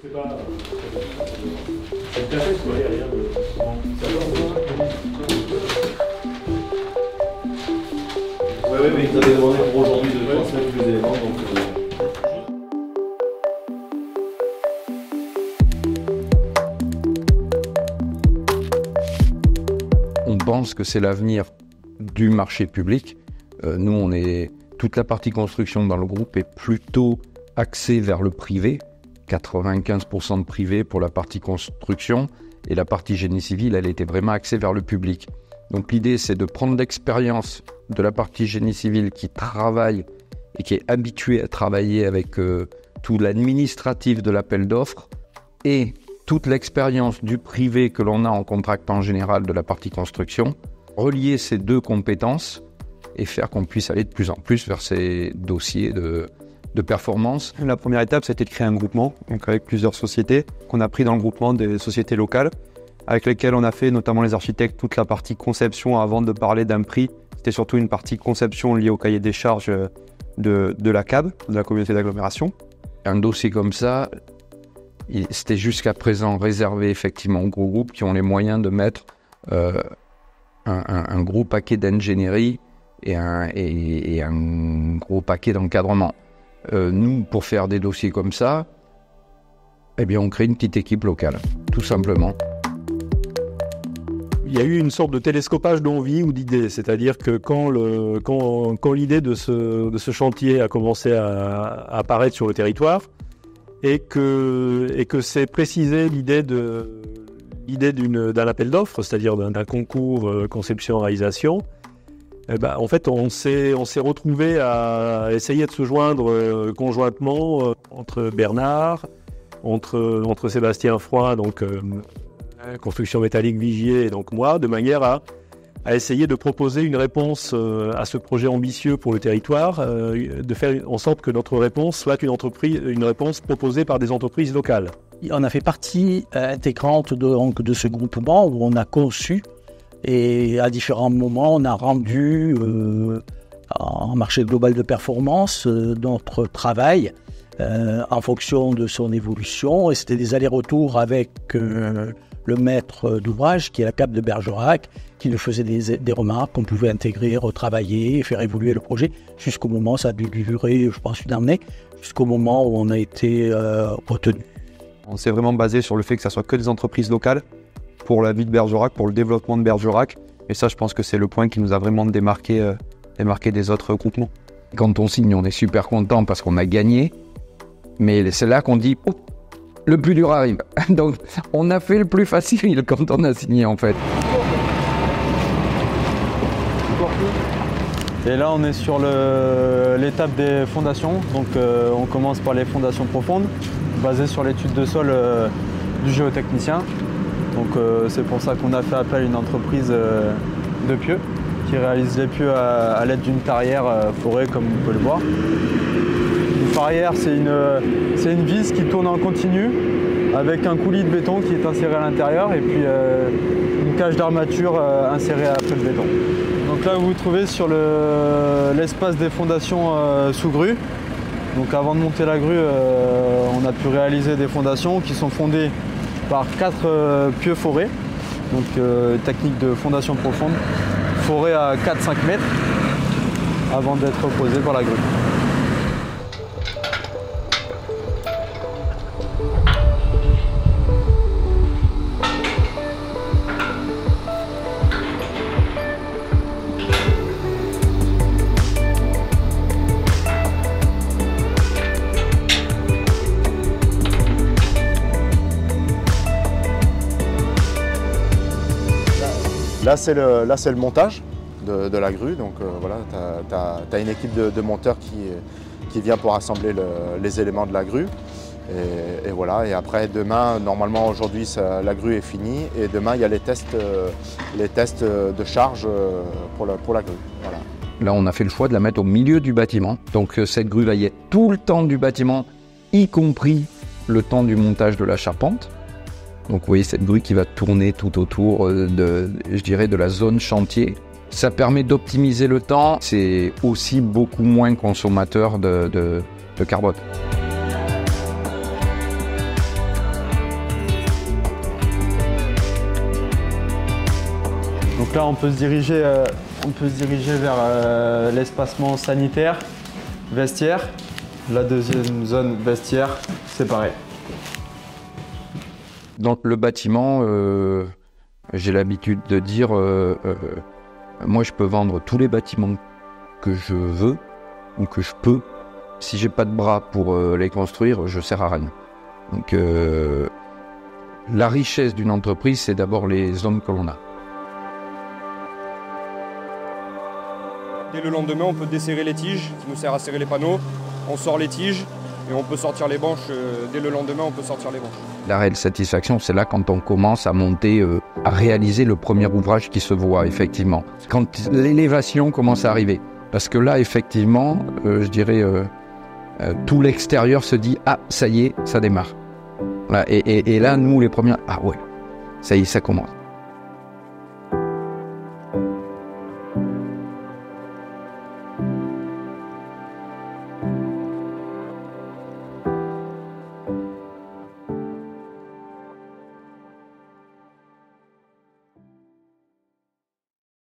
C'est pas... C'est tout à fait, il n'y a rien de... Oui, mais vous avez demandé pour aujourd'hui de transmettre tous les éléments, donc... On pense que c'est l'avenir du marché public. Nous, toute la partie construction dans le groupe est plutôt axée vers le privé. 95% de privé pour la partie construction et la partie génie civil, elle était vraiment axée vers le public. Donc l'idée, c'est de prendre l'expérience de la partie génie civil qui travaille et qui est habituée à travailler avec tout l'administratif de l'appel d'offres et toute l'expérience du privé que l'on a en contractant en général de la partie construction, relier ces deux compétences et faire qu'on puisse aller de plus en plus vers ces dossiers de performance. La première étape, c'était de créer un groupement, donc avec plusieurs sociétés, qu'on a pris dans le groupement des sociétés locales, avec lesquelles on a fait, notamment les architectes, toute la partie conception avant de parler d'un prix. C'était surtout une partie conception liée au cahier des charges de la CAB, de la communauté d'agglomération. Un dossier comme ça, c'était jusqu'à présent réservé effectivement aux gros groupes qui ont les moyens de mettre un gros paquet d'ingénierie et un gros paquet d'encadrement. Nous, pour faire des dossiers comme ça, eh bien, on crée une petite équipe locale, tout simplement. Il y a eu une sorte de télescopage d'envie ou d'idée, c'est-à-dire que quand l'idée de ce chantier a commencé à apparaître sur le territoire et que c'est précisé l'idée d'un appel d'offres, c'est-à-dire d'un concours conception-réalisation, en fait, on s'est retrouvé à essayer de se joindre conjointement entre Bernard, entre Sébastien Froid, donc construction métallique Vigier, et donc moi, de manière à essayer de proposer une réponse à ce projet ambitieux pour le territoire, de faire en sorte que notre réponse soit une réponse proposée par des entreprises locales. On a fait partie intégrante de ce groupement où on a conçu et à différents moments on a rendu en marché global de performance notre travail en fonction de son évolution, et c'était des allers-retours avec le maître d'ouvrage qui est la CAB de Bergerac, qui nous faisait des remarques qu'on pouvait intégrer, retravailler, faire évoluer le projet jusqu'au moment, ça a dû durer je pense une année, jusqu'au moment où on a été retenu. On s'est vraiment basé sur le fait que ça soit que des entreprises locales pour la vie de Bergerac, pour le développement de Bergerac, et ça je pense que c'est le point qui nous a vraiment démarqué des autres groupements. Quand on signe, on est super content parce qu'on a gagné, mais c'est là qu'on dit oh, le plus dur arrive. Donc on a fait le plus facile quand on a signé en fait. Et là on est sur l'étape des fondations, donc on commence par les fondations profondes, basées sur l'étude de sol du géotechnicien. Donc c'est pour ça qu'on a fait appel à une entreprise de pieux qui réalise les pieux à l'aide d'une tarière forée, comme vous pouvez le voir. Une tarière, c'est une vis qui tourne en continu avec un coulis de béton qui est inséré à l'intérieur et puis une cage d'armature insérée après le béton. Donc là vous vous trouvez sur l'espace des fondations sous grue. Donc avant de monter la grue, on a pu réaliser des fondations qui sont fondées par 4 pieux forés, donc technique de fondation profonde, forés à 4-5 mètres avant d'être posés par la grue. Là, c'est le montage de la grue. Donc voilà, tu as une équipe de monteurs qui vient pour assembler les éléments de la grue. Et voilà, et après demain, normalement aujourd'hui la grue est finie et demain il y a les tests de charge pour la grue. Voilà. Là on a fait le choix de la mettre au milieu du bâtiment. Donc cette grue va y être tout le temps du bâtiment, y compris le temps du montage de la charpente. Donc vous voyez cette grue qui va tourner tout autour de la zone chantier. Ça permet d'optimiser le temps, c'est aussi beaucoup moins consommateur de carbone. Donc là, on peut se diriger vers l'espacement sanitaire, vestiaire. La deuxième zone vestiaire, c'est pareil. Dans le bâtiment, j'ai l'habitude de dire, moi je peux vendre tous les bâtiments que je veux ou que je peux. Si j'ai pas de bras pour les construire, je sers à rien. Donc la richesse d'une entreprise, c'est d'abord les hommes que l'on a. Dès le lendemain, on peut desserrer les tiges, qui nous sert à serrer les panneaux. On sort les tiges et on peut sortir les banches. Dès le lendemain, on peut sortir les banches. La réelle satisfaction, c'est là quand on commence à monter, à réaliser le premier ouvrage qui se voit, effectivement. Quand l'élévation commence à arriver. Parce que là, effectivement, je dirais, tout l'extérieur se dit « Ah, ça y est, ça démarre ». Et là, nous, les premiers, « Ah ouais, ça y est, ça commence ».